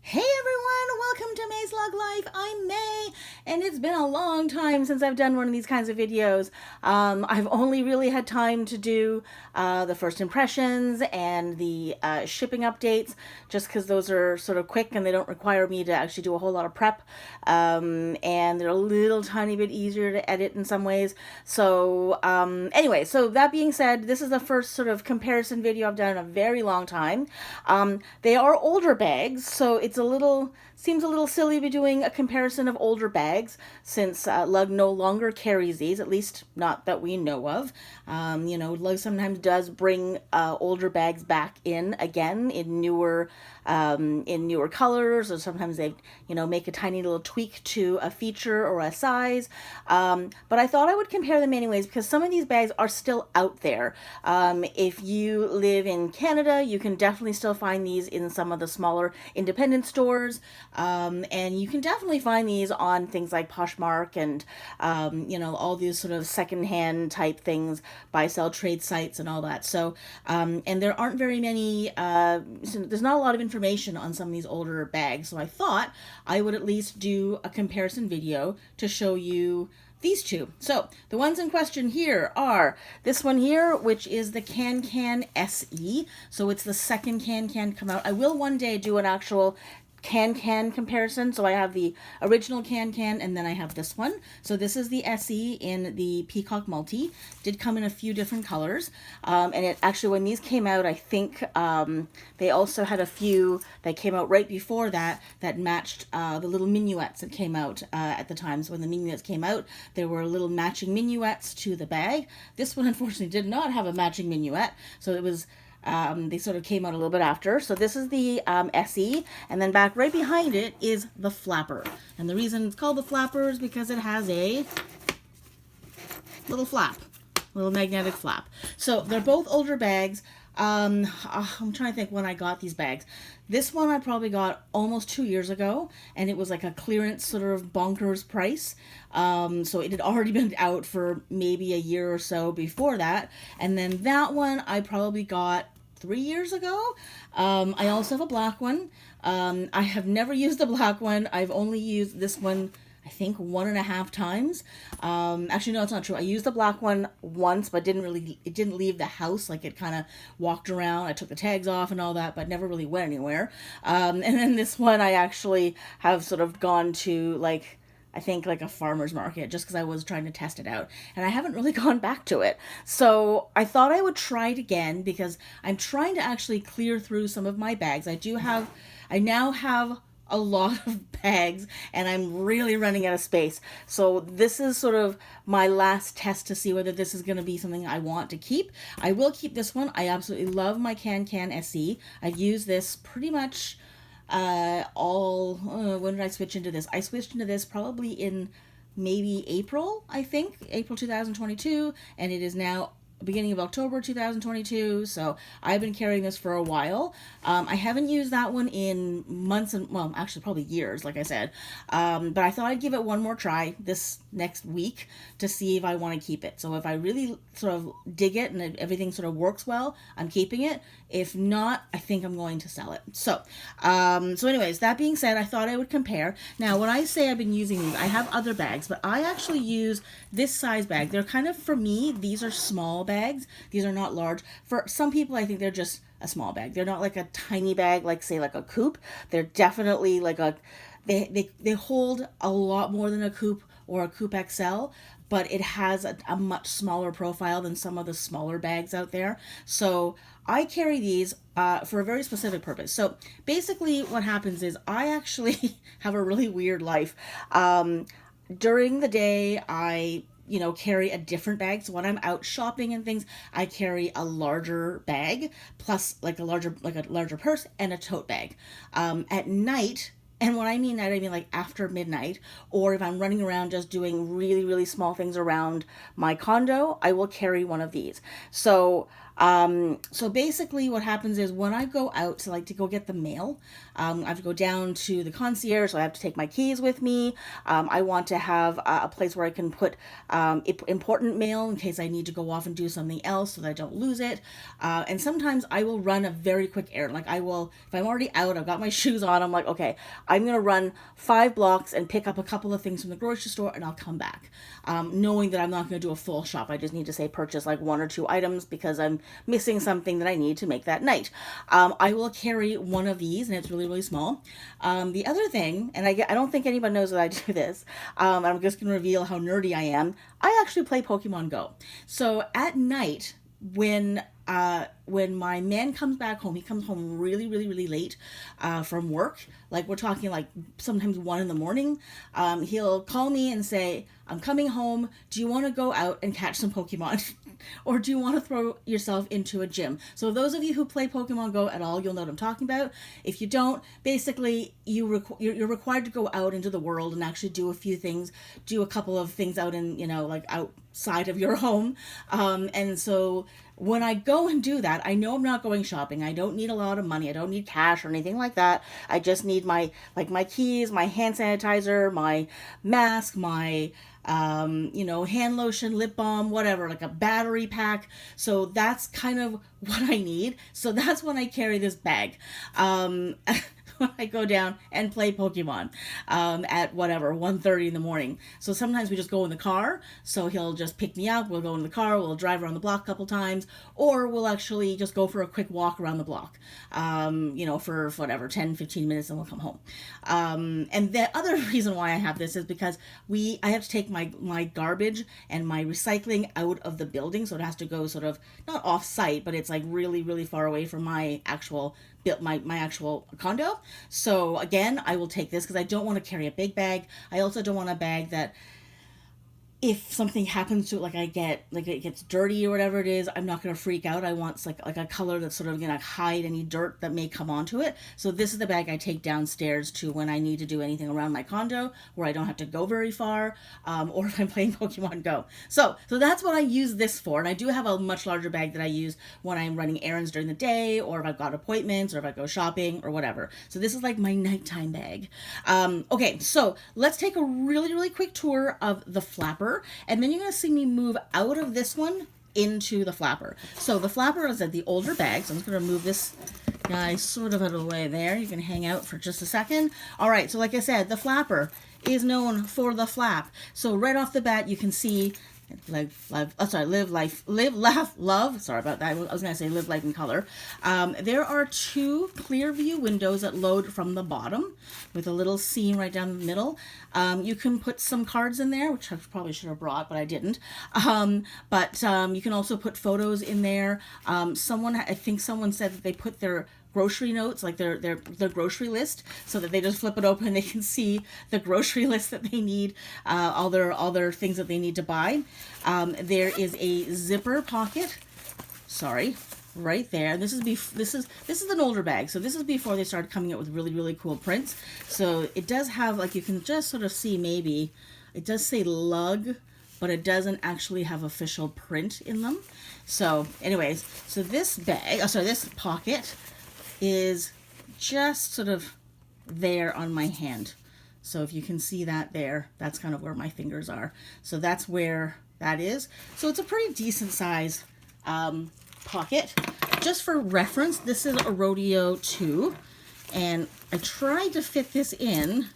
Hey everyone, welcome to MaysLugLife. I'm May, and it's been a long time since I've done one of these kinds of videos. I've only really had time to do the first impressions and the shipping updates, just because those are sort of quick and they don't require me to actually do a whole lot of prep. And they're a little tiny bit easier to edit in some ways. So anyway, so that being said, this is the first sort of comparison video I've done in a very long time. They are older bags, so seems a little silly to be doing a comparison of older bags since Lug no longer carries these, at least not that we know of. Lug sometimes does bring older bags back in again in newer colors, or sometimes they make a tiny little tweak to a feature or a size. But I thought I would compare them anyways because some of these bags are still out there. If you live in Canada, you can definitely still find these in some of the smaller independent stores. And you can definitely find these on things like Poshmark and, all these sort of secondhand type things, buy, sell, trade sites and all that. So, and there aren't very many, there's not a lot of information on some of these older bags. So I thought I would at least do a comparison video to show you these two. So the ones in question here are this one here, which is the Can SE. So it's the second Can come out. I will one day do an actual Can comparison. So I have the original Can and then I have this one. So this is the SE in the Peacock Multi. Did come in a few different colors. And it actually, when these came out, I think they also had a few that came out right before that matched the little minuets that came out at the time. So when the minuets came out, there were little matching minuets to the bag. This one unfortunately did not have a matching minuet. So it was they sort of came out a little bit after. So this is the SE, and then back right behind it is the Flapper. And the reason it's called the Flapper is because it has a little flap, little magnetic flap. So they're both older bags. I'm trying to think when I got these bags. This one I probably got almost 2 years ago, and it was like a clearance sort of bonkers price. So it had already been out for maybe a year or so before that. And then that one I probably got 3 years ago. I also have a black one. I have never used the black one. I've only used this one, I think, 1.5 times. Actually, no, it's not true. I used the black one once, but it didn't leave the house. Like, it kind of walked around. I took the tags off and all that, but never really went anywhere. And then this one I actually have sort of gone to, like, I think like a farmer's market, just because I was trying to test it out. And I haven't really gone back to it. So I thought I would try it again because I'm trying to actually clear through some of my bags. I now have a lot of bags and I'm really running out of space. So this is sort of my last test to see whether this is going to be something I want to keep. I will keep this one. I absolutely love my Can SE. I've used this pretty much when did I switch into this? I switched into this probably in maybe April, I think, April 2022, and it is now beginning of October 2022, so I've been carrying this for a while. I haven't used that one in months and, well, actually probably years, like I said, but I thought I'd give it one more try this next week to see if I want to keep it. So if I really sort of dig it and everything sort of works well, I'm keeping it. If not, I think I'm going to sell it. So anyways, that being said, I thought I would compare. Now, when I say I've been using these, I have other bags, but I actually use this size bag. They're kind of, for me, these are small bags. These are not large. For some people, I think they're just a small bag. They're not like a tiny bag, like say like a coupe. They're definitely like they hold a lot more than a coupe or a coupe XL, but it has a much smaller profile than some of the smaller bags out there. So I carry these for a very specific purpose. So basically what happens is I actually have a really weird life. During the day, I carry a different bag. So when I'm out shopping and things, I carry a larger bag plus like a larger purse and a tote bag. At night, and when I mean night, I mean like after midnight, or if I'm running around just doing really, really small things around my condo, I will carry one of these. So So basically what happens is when I go out to like to go get the mail, I have to go down to the concierge, so I have to take my keys with me. I want to have a place where I can put important mail in case I need to go off and do something else so that I don't lose it. And sometimes I will run a very quick errand. Like I will, if I'm already out, I've got my shoes on, I'm like, okay, I'm going to run 5 blocks and pick up a couple of things from the grocery store and I'll come back. Knowing that I'm not going to do a full shop. I just need to say purchase like 1 or 2 items because I'm missing something that I need to make that night. I will carry one of these and it's really, really small. The other thing, and I don't think anyone knows that I do this, I'm just going to reveal how nerdy I am. I actually play Pokemon Go. So at night, when my man comes back home, he comes home really, really, really late from work. Like we're talking like sometimes 1 in the morning. He'll call me and say, I'm coming home. Do you want to go out and catch some Pokemon? Or do you want to throw yourself into a gym? So those of you who play Pokemon Go at all, you'll know what I'm talking about. If you don't, basically you're required to go out into the world and actually do a few things, do a couple of things out in, like outside of your home. And so when I go and do that, I know I'm not going shopping. I don't need a lot of money. I don't need cash or anything like that. I just need my keys, my hand sanitizer, my mask, my hand lotion, lip balm, whatever, like a battery pack. So that's kind of what I need. So that's when I carry this bag. When I go down and play Pokemon at whatever 1:30 in the morning. So sometimes we just go in the car, so he'll just pick me up, we'll go in the car, we'll drive around the block a couple times, or we'll actually just go for a quick walk around the block, for whatever 10-15 minutes, and we'll come home. And the other reason why I have this is because I have to take my garbage and my recycling out of the building, so it has to go sort of not off site, but it's like really, really far away from my actual condo. So again, I will take this because I don't want to carry a big bag. I also don't want a bag that if something happens to it, like it gets dirty or whatever it is, I'm not going to freak out. I want like a color that's sort of going to hide any dirt that may come onto it. So this is the bag I take downstairs to when I need to do anything around my condo where I don't have to go very far, or if I'm playing Pokemon Go. So that's what I use this for. And I do have a much larger bag that I use when I'm running errands during the day, or if I've got appointments, or if I go shopping or whatever. So this is like my nighttime bag. Okay, so let's take a really, really quick tour of the Flapper. And then you're going to see me move out of this one into the Flapper. So the Flapper is at the older bag. So I'm just going to move this guy sort of out of the way there. You can hang out for just a second. All right. So like I said, the Flapper is known for the flap. So right off the bat, you can see live, laugh, love. Sorry about that. I was going to say live life in color. There are 2 clear view windows that load from the bottom with a little seam right down the middle. You can put some cards in there, which I probably should have brought, but I didn't. But you can also put photos in there. I think someone said that they put their grocery notes, like their grocery list, so that they just flip it open and they can see the grocery list that they need, all their things that they need to buy. There is a zipper pocket. Sorry, right there. This is an older bag, so this is before they started coming out with really, really cool prints. So it does have, like, you can just sort of see, maybe it does say lug, but it doesn't actually have official print in them. So anyways, so this pocket is just sort of there on my hand. So if you can see that there, that's kind of where my fingers are. So that's where that is. So it's a pretty decent size pocket. Just for reference, this is a Rodeo 2, and I tried to fit this in,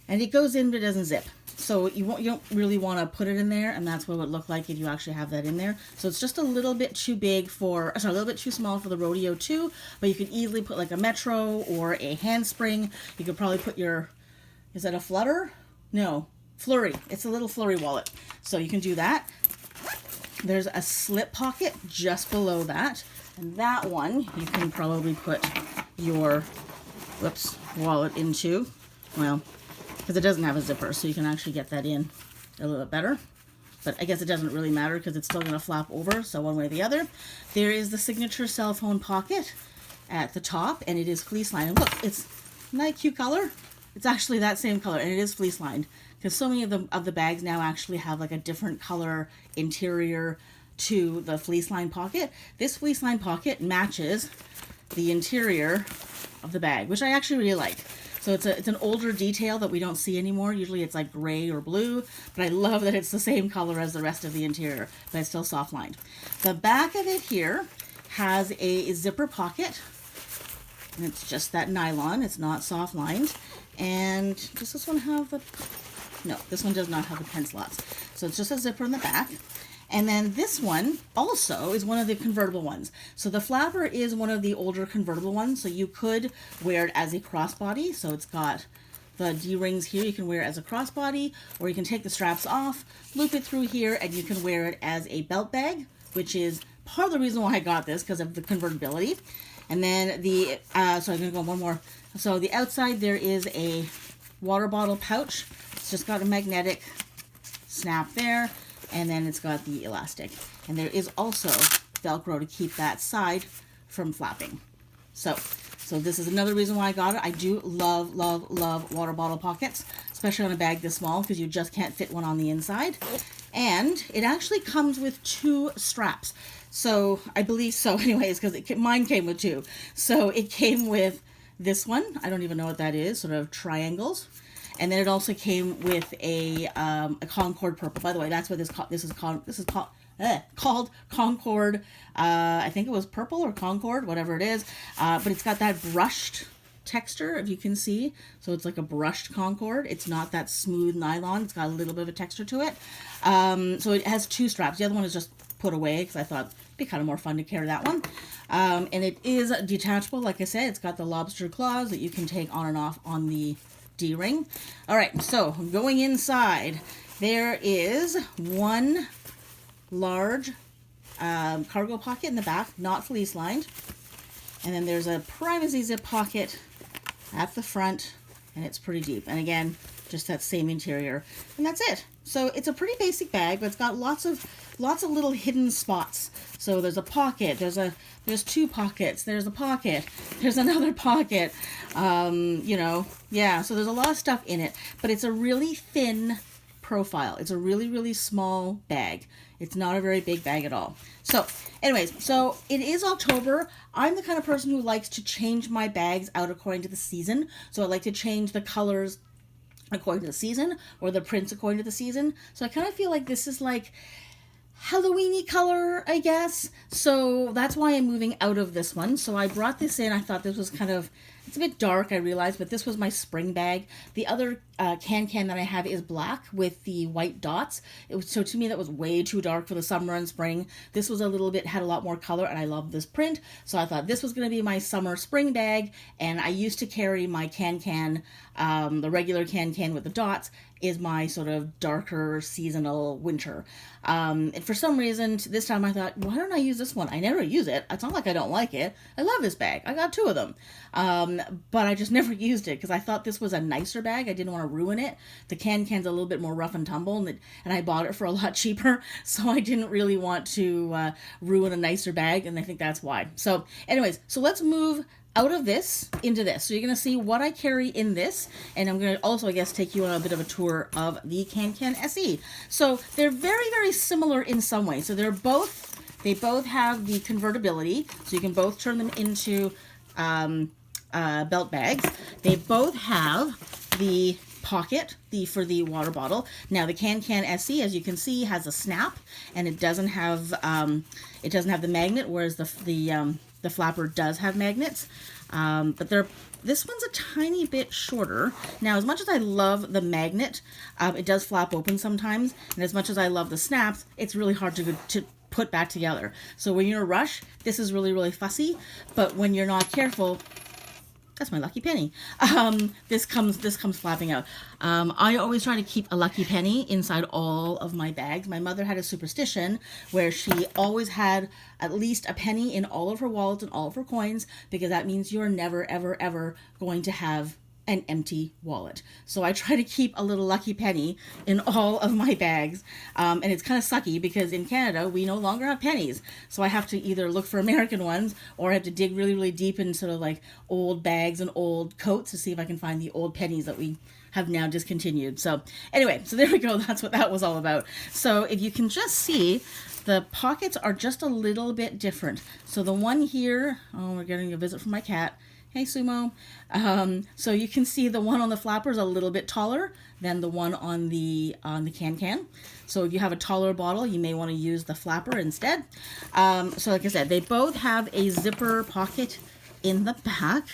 and it goes in but it doesn't zip. So you don't really want to put it in there, and that's what it would look like if you actually have that in there. So it's just a little bit too a little bit too small for the Rodeo 2, but you could easily put like a Metro or a handspring. You could probably put is that a Flutter? No, Flurry. It's a little Flurry wallet. So you can do that. There's a slip pocket just below that, and that one you can probably put your wallet into. Well, because it doesn't have a zipper, so you can actually get that in a little bit better. But I guess it doesn't really matter because it's still going to flap over, so one way or the other. There is the signature cell phone pocket at the top, and it is fleece lined. And look, isn't that a cute color? It's actually that same color, and it is fleece lined, because so many of the bags now actually have like a different color interior to the fleece line pocket. This fleece line pocket matches the interior of the bag, which I actually really like. So it's an older detail that we don't see anymore. Usually it's like gray or blue, but I love that it's the same color as the rest of the interior, but it's still soft lined. The back of it here has a zipper pocket, and it's just that nylon. It's not soft lined. And does this one have the, no, this one does not have the pen slots. So it's just a zipper in the back. And then this one also is one of the convertible ones. So the Flapper is one of the older convertible ones. So you could wear it as a crossbody. So it's got the D-rings here. You can wear it as a crossbody, or you can take the straps off, loop it through here, and you can wear it as a belt bag, which is part of the reason why I got this, because of the convertibility. And then the, so I'm going to go one more. So the outside there is a water bottle pouch. It's just got a magnetic snap there. And then it's got the elastic. And there is also Velcro to keep that side from flapping. So this is another reason why I got it. I do love water bottle pockets, especially on a bag this small, because you just can't fit one on the inside. And it actually comes with 2 straps. So I believe so anyways, because mine came with 2. So it came with this one. I don't even know what that is, sort of triangles. And then it also came with a Concord purple. By the way, that's what this is called Concord. I think it was purple or Concord, whatever it is. But it's got that brushed texture, if you can see. So it's like a brushed Concord. It's not that smooth nylon. It's got a little bit of a texture to it. So it has 2 straps. The other one is just put away because I thought it'd be kind of more fun to carry that one. And it is detachable. Like I said, it's got the lobster claws that you can take on and off on the D-ring. All right, so going inside, there is one large cargo pocket in the back, not fleece lined. And then there's a privacy zip pocket at the front, and it's pretty deep. And again, just that same interior. And that's it. So it's a pretty basic bag, but it's got lots of little hidden spots. So there's a pocket, there's 2 pockets, there's a pocket, there's another pocket, you know, yeah, so there's a lot of stuff in it, but it's a really thin profile. It's a really small bag. It's not a very big bag at all. So anyways, so it is October. I'm the kind of person who likes to change my bags out according to the season. So I like to change the colors according to the season, or the prints according to the season. So I kind of feel like this is like Halloween-y color, I guess. So that's why I'm moving out of this one. So I brought this in. I thought this was kind of, it's a bit dark, I realized, but this was my spring bag. The other can that I have is black with the white dots. So to me, that was way too dark for the summer and spring. This was a little bit, had a lot more color, and I love this print. So I thought this was going to be my summer spring bag. And I used to carry my the regular can with the dots is my sort of darker seasonal winter. And for some reason, this time I thought, why don't I use this one? I never use it. It's not like I don't like it. I love this bag. I got 2 of them. But I just never used it because I thought this was a nicer bag. I didn't want to ruin it. The can's a little bit more rough and tumble, and I bought it for a lot cheaper. So I didn't really want to ruin a nicer bag, and I think that's why. So anyways, so let's move out of this into this. So you're going to see what I carry in this, and I'm going to also, I guess, take you on a bit of a tour of the Can SE. So they're very similar in some ways. So they both have the convertibility, so you can both turn them into belt bags. They both have the pocket for the water bottle. Now the Can SE, as you can see, has a snap, and it doesn't have the magnet, whereas the Flapper does have magnets, but this one's a tiny bit shorter. Now, as much as I love the magnet, it does flap open sometimes, and as much as I love the snaps, it's really hard to put back together. So when you're in a rush, this is really fussy, but when you're not careful, that's my lucky penny. This comes flapping out. I always try to keep a lucky penny inside all of my bags. My mother had a superstition where she always had at least a penny in all of her wallets and all of her coins, because that means you're never, ever going to have an empty wallet. So I try to keep a little lucky penny in all of my bags. And it's kind of sucky because in Canada, we no longer have pennies. So I have to either look for American ones, or I have to dig really deep in sort of like old bags and old coats to see if I can find the old pennies that we have now discontinued. So anyway, so there we go. That's what that was all about. So if you can just see, The pockets are just a little bit different. So the one here, oh, we're getting a visit from my cat. Hey, Sumo. So you can see the one on the flapper is a little bit taller than the one on the can. So if you have a taller bottle, you may want to use the flapper instead. So like I said, they both have a zipper pocket in the back.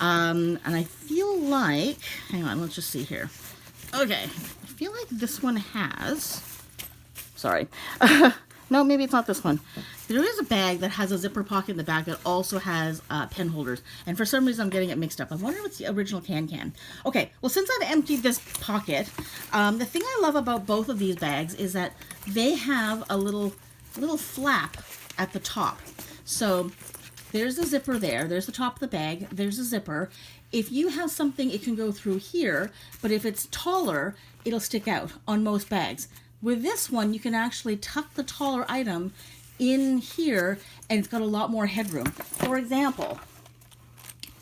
And I feel like, hang on, let's just see here. Okay, I feel like this one has, sorry. No, maybe it's not this one. There is a bag that has a zipper pocket in the back that also has pen holders. And for some reason, I'm getting it mixed up. I wonder if it's the original can. Okay, well, since I've emptied this pocket, the thing I love about both of these bags is that they have a little flap at the top. So there's the zipper there. There's the top of the bag. There's a zipper. If you have something, it can go through here. But if it's taller, it'll stick out on most bags. With this one, you can actually tuck the taller item in here, and it's got a lot more headroom. For example,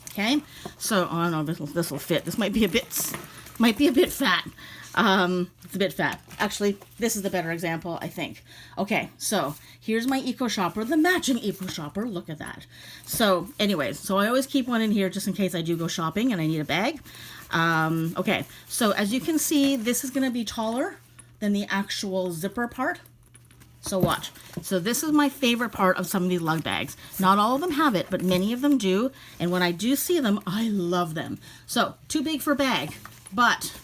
okay, so oh no, this will fit. This might be a bit fat. It's a bit fat. Actually, this is the better example, I think. Okay, so here's my Eco Shopper, the matching Eco Shopper. Look at that. So anyways, so I always keep one in here just in case I do go shopping and I need a bag. Okay, so as you can see, this is going to be taller than the actual zipper part. So watch. So this is my favorite part of some of these lug bags. Not all of them have it, but many of them do. And when I do see them, I love them. So too big for a bag, but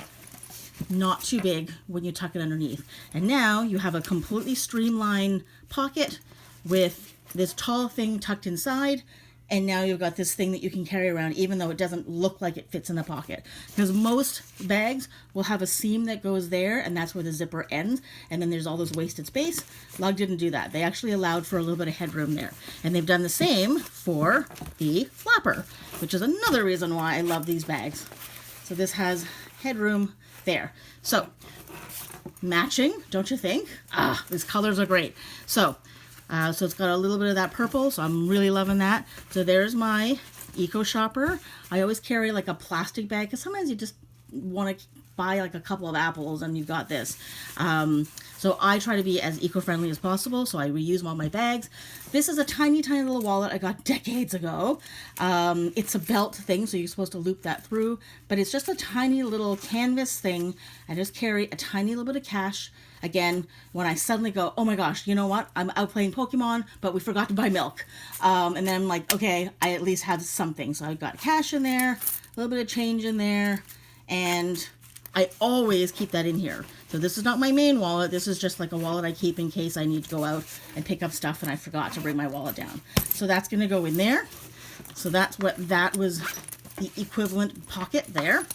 not too big when you tuck it underneath. And now you have a completely streamlined pocket with this tall thing tucked inside. And now you've got this thing that you can carry around even though it doesn't look like it fits in the pocket. Because most bags will have a seam that goes there, and that's where the zipper ends. And then there's all this wasted space. Lug didn't do that. They actually allowed for a little bit of headroom there. And they've done the same for the flapper, which is another reason why I love these bags. So this has headroom there. So matching, don't you think? Ah, these colors are great. So it's got a little bit of that purple, so I'm really loving that. So there's my Eco Shopper. I always carry like a plastic bag because sometimes you just want to buy like a couple of apples and you've got this. So I try to be as eco-friendly as possible, so I reuse all my bags. This is a tiny, tiny little wallet I got decades ago. It's a belt thing, so you're supposed to loop that through, but it's just a tiny little canvas thing. I just carry a tiny little bit of cash. Again, when I suddenly go, oh my gosh, you know what? I'm out playing Pokemon, but we forgot to buy milk. And then I'm like, okay, I at least have something. So I've got cash in there, a little bit of change in there, and I always keep that in here. So this is not my main wallet. This is just like a wallet I keep in case I need to go out and pick up stuff and I forgot to bring my wallet down. So that's going to go in there. So that's what that was, the equivalent pocket there.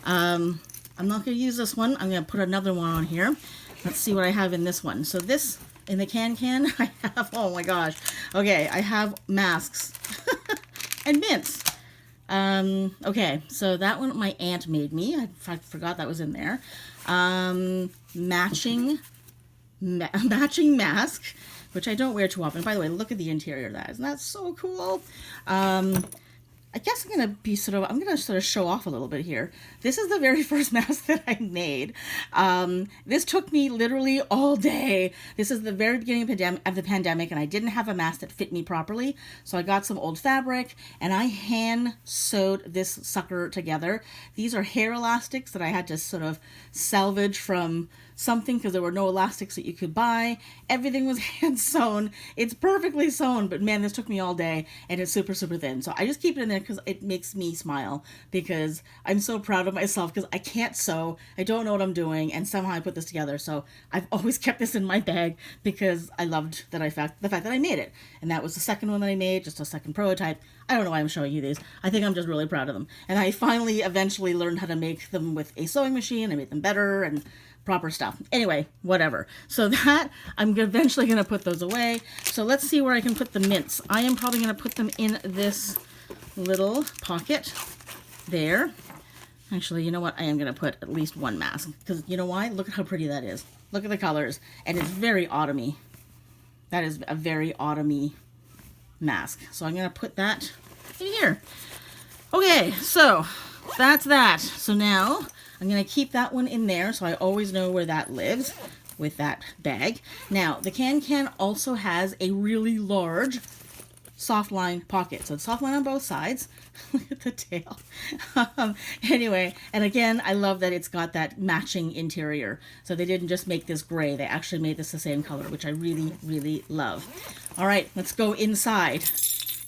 I'm not going to use this one. I'm going to put another one on here. Let's see what I have in this one. So this, in the can, I have, oh my gosh. Okay, I have masks and mints. Okay, so that one my aunt made me. I forgot that was in there. Matching mask, which I don't wear too often. By the way, look at the interior of that. Isn't that so cool? I guess I'm going to sort of show off a little bit here. This is the very first mask that I made. This took me literally all day. This is the very beginning of the pandemic, and I didn't have a mask that fit me properly. So I got some old fabric, and I hand sewed this sucker together. These are hair elastics that I had to sort of salvage from something because there were no elastics that you could buy. Everything was hand sewn. It's perfectly sewn, but man, this took me all day, and it's super, super thin. So I just keep it in there because it makes me smile, because I'm so proud of myself because I can't sew. I don't know what I'm doing, and somehow I put this together. So I've always kept this in my bag because I loved that the fact that I made it. And that was the second one that I made, just a second prototype. I don't know why I'm showing you these. I think I'm just really proud of them. And I finally eventually learned how to make them with a sewing machine. I made them better and proper stuff. Anyway, whatever. So that, I'm eventually going to put those away. So let's see where I can put the mints. I am probably going to put them in this little pocket there. Actually, you know what? I am going to put at least one mask, because you know why? Look at how pretty that is. Look at the colors. And it's very autumny. That is a very autumny mask. So I'm going to put that in here. Okay, so that's that. So now I'm going to keep that one in there so I always know where that lives. with that bag. Now, the can also has a really large soft line pocket. So it's soft line on both sides. Look at the tail. Anyway, and again, I love that it's got that matching interior. So they didn't just make this gray. They actually made this the same color, which I really, really love. All right, let's go inside.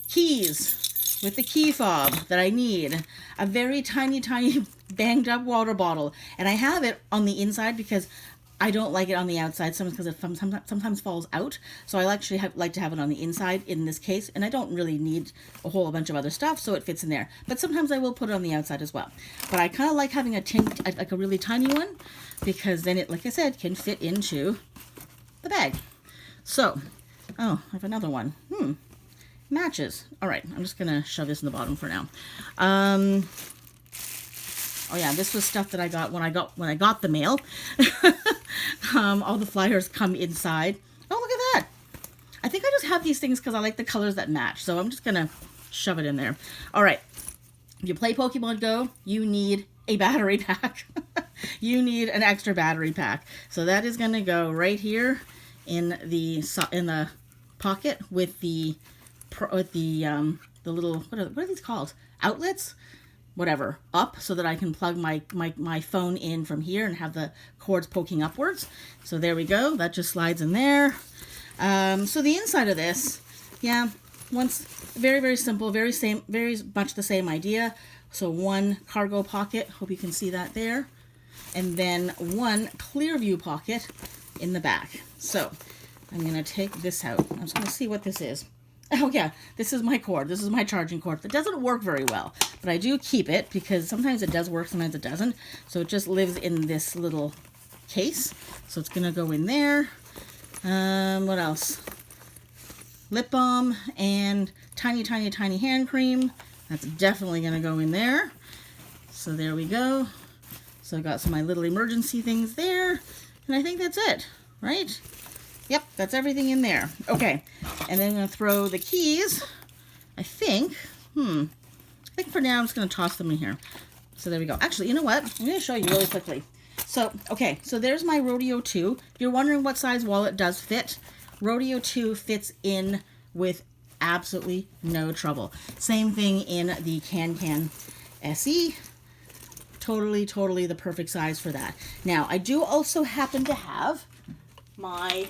Keys with the key fob that I need. A very tiny, tiny banged up water bottle. And I have it on the inside because I don't like it on the outside, sometimes because it sometimes falls out. So I actually like to have it on the inside in this case, and I don't really need a whole bunch of other stuff, so it fits in there. But sometimes I will put it on the outside as well. But I kind of like having like a really tiny one, because then it, like I said, can fit into the bag. So, oh, I have another one. Matches. All right, I'm just gonna shove this in the bottom for now. Oh yeah, this was stuff that I got when I got the mail. All the flyers come inside. Oh, look at that. I think I just have these things because I like the colors that match. So I'm just going to shove it in there. All right. If you play Pokemon Go, you need a battery pack. You need an extra battery pack. So that is going to go right here in the pocket with the little, what are these called? Outlets? Whatever, up, so that I can plug my phone in from here and have the cords poking upwards. So there we go. That just slides in there. So the inside of this, yeah, very, very simple, very much the same idea. So one cargo pocket, hope you can see that there, and then one clear view pocket in the back. So I'm going to take this out. I'm just going to see what this is. Oh yeah, this is my cord. This is my charging cord. It doesn't work very well, but I do keep it because sometimes it does work, sometimes it doesn't. So it just lives in this little case. So it's going to go in there. What else? Lip balm and tiny, tiny, tiny hand cream. That's definitely going to go in there. So there we go. So I got some of my little emergency things there. And I think that's it, right? Yep, that's everything in there. Okay, and then I'm going to throw the keys, I think. I think for now I'm just going to toss them in here. So there we go. Actually, you know what? I'm going to show you really quickly. So, okay, so there's my Rodeo 2. If you're wondering what size wallet does fit, Rodeo 2 fits in with absolutely no trouble. Same thing in the Can SE. Totally, totally the perfect size for that. Now, I do also happen to have my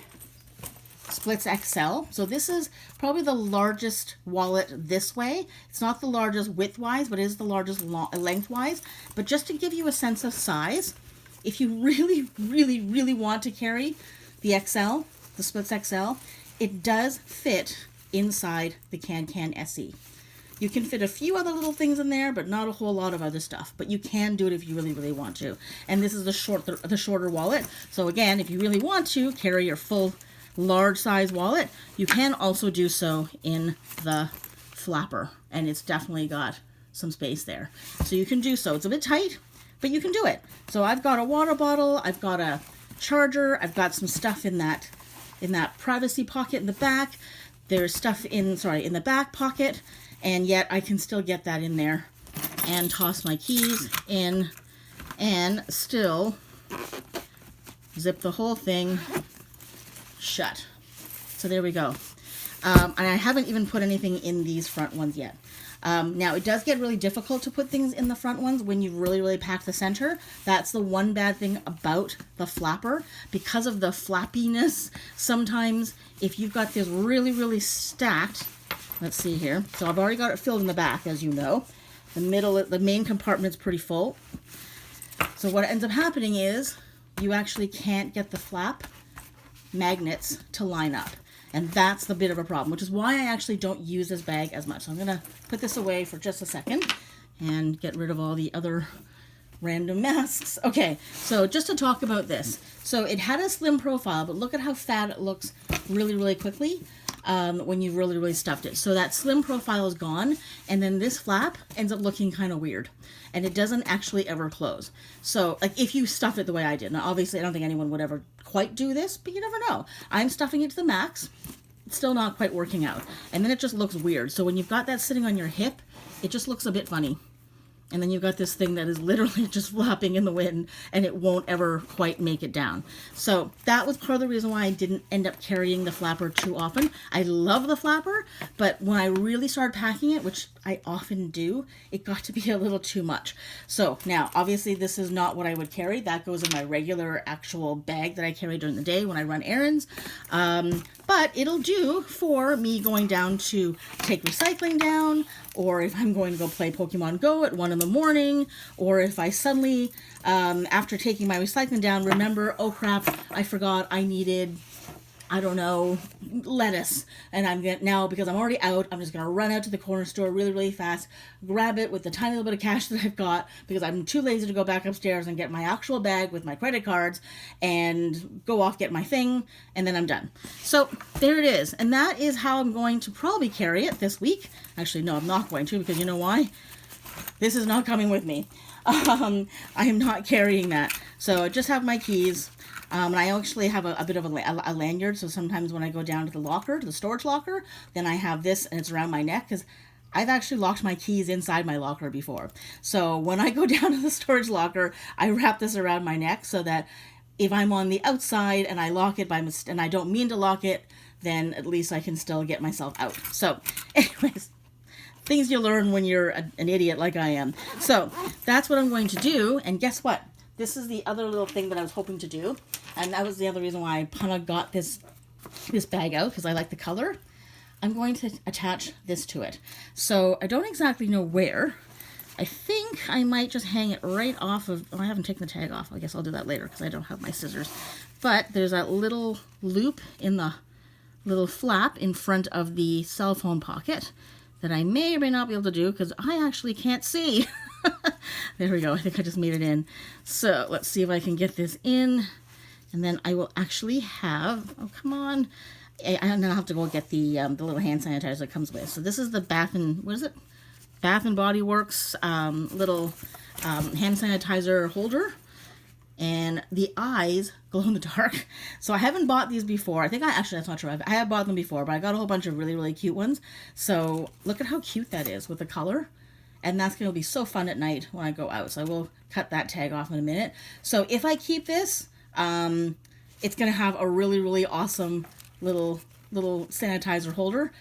Splits XL. So this is probably the largest wallet this way. It's not the largest width-wise, but it is the largest length-wise. But just to give you a sense of size, if you really, really, really want to carry the XL, the Splits XL, it does fit inside the Can SE. You can fit a few other little things in there, but not a whole lot of other stuff. But you can do it if you really, really want to. And this is the shorter wallet. So again, if you really want to carry your full large size wallet, you can also do so in the Flapper, and it's definitely got some space there. So you can do so. It's a bit tight, but you can do it. So I've got a water bottle, I've got a charger, I've got some stuff in that privacy pocket in the back. There's stuff in the back pocket, and yet I can still get that in there and toss my keys in and still zip the whole thing shut. So there we go. And I haven't even put anything in these front ones yet. Now, it does get really difficult to put things in the front ones when you really, really pack the center. That's the one bad thing about the Flapper. Because of the flappiness, sometimes if you've got this really, really stacked, let's see here. So I've already got it filled in the back, as you know. The main compartment's pretty full. So what ends up happening is you actually can't get the flap magnets to line up, and that's the bit of a problem, which is why I actually don't use this bag as much. So I'm gonna put this away for just a second and get rid of all the other random masks. Okay, so just to talk about this, so it had a slim profile, but look at how fat it looks really, really quickly when you really, really stuffed it. So that slim profile is gone, and then this flap ends up looking kind of weird, and it doesn't actually ever close. So like if you stuff it the way I did, now obviously I don't think anyone would ever quite do this, but you never know. I'm stuffing it to the max. It's still not quite working out, and then it just looks weird. So when you've got that sitting on your hip, it just looks a bit funny. and then you've got this thing that is literally just flapping in the wind, and it won't ever quite make it down. So that was part of the reason why I didn't end up carrying the flapper too often. I love the flapper, but when I really started packing it, which I often do, it got to be a little too much. So now, obviously, this is not what I would carry. That goes in my regular actual bag that I carry during the day when I run errands. But it'll do for me going down to take recycling down, or if I'm going to go play Pokemon Go at 1 in the morning, or if I suddenly, after taking my recycling down, remember, oh crap, I forgot I needed, I don't know, lettuce. And I'm going to, now, because I'm already out, I'm just going to run out to the corner store really, really fast, grab it with the tiny little bit of cash that I've got, because I'm too lazy to go back upstairs and get my actual bag with my credit cards and go off, get my thing, and then I'm done. So there it is. And that is how I'm going to probably carry it this week. Actually, no, I'm not going to, because you know why? This is not coming with me. I am not carrying that. So I just have my keys. And I actually have a bit of a lanyard, so sometimes when I go down to the locker, to the storage locker, then I have this and it's around my neck, because I've actually locked my keys inside my locker before. So when I go down to the storage locker, I wrap this around my neck so that if I'm on the outside and I lock it by mistake, and I don't mean to lock it, then at least I can still get myself out. So anyways, things you learn when you're an idiot like I am. So that's what I'm going to do, and guess what? This is the other little thing that I was hoping to do, and that was the other reason why I kind of got this bag out, because I like the color. I'm going to attach this to it. So I don't exactly know where. I think I might just hang it right off of, oh, I haven't taken the tag off. I guess I'll do that later because I don't have my scissors. But there's that little loop in the little flap in front of the cell phone pocket that I may or may not be able to do because I actually can't see. There we go. I think I just made it in. So let's see if I can get this in. And then I will actually have, oh, come on. And then I'll have to go get the little hand sanitizer that comes with. So this is the Bath and, what is it? Bath and Body Works little hand sanitizer holder. And the eyes glow in the dark. So I haven't bought these before. I think actually, that's not true. I have bought them before, but I got a whole bunch of really, really cute ones. So look at how cute that is with the color. And that's going to be so fun at night when I go out. So I will cut that tag off in a minute. So if I keep this, it's going to have a really, really awesome little sanitizer holder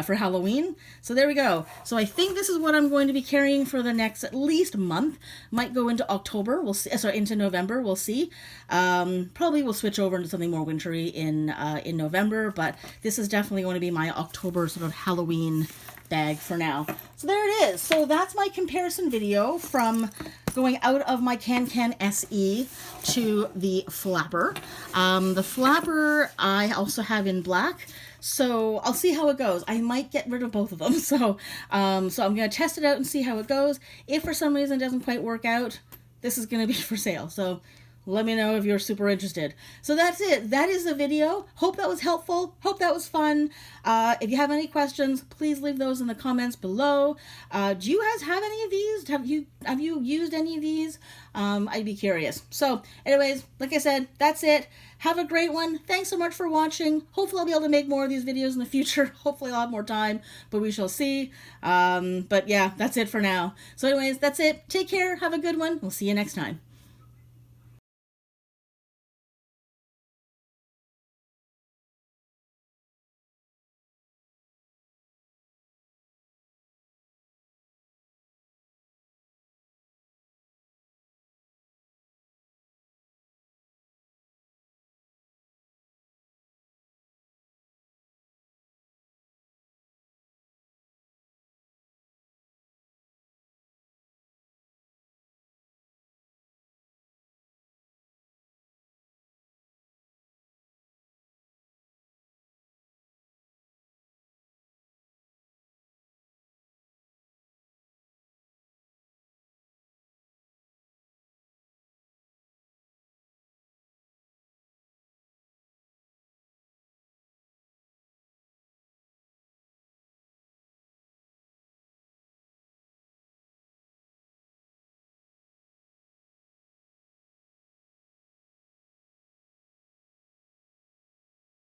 for Halloween. So there we go. So I think this is what I'm going to be carrying for the next at least month. Might go into October. We'll see. Sorry, into November. We'll see. Probably we'll switch over into something more wintry in November. But this is definitely going to be my October sort of Halloween bag for now. So there it is. So that's my comparison video from going out of my Can SE to the Flapper. The Flapper I also have in black, so I'll see how it goes. I might get rid of both of them. So I'm going to test it out and see how it goes. If for some reason it doesn't quite work out, this is going to be for sale. So let me know if you're super interested. So that's it. That is the video. Hope that was helpful. Hope that was fun. If you have any questions, please leave those in the comments below. Do you guys have any of these? Have you used any of these? I'd be curious. So anyways, like I said, that's it. Have a great one. Thanks so much for watching. Hopefully I'll be able to make more of these videos in the future. Hopefully I'll have more time, but we shall see. But yeah, that's it for now. So anyways, that's it. Take care. Have a good one. We'll see you next time.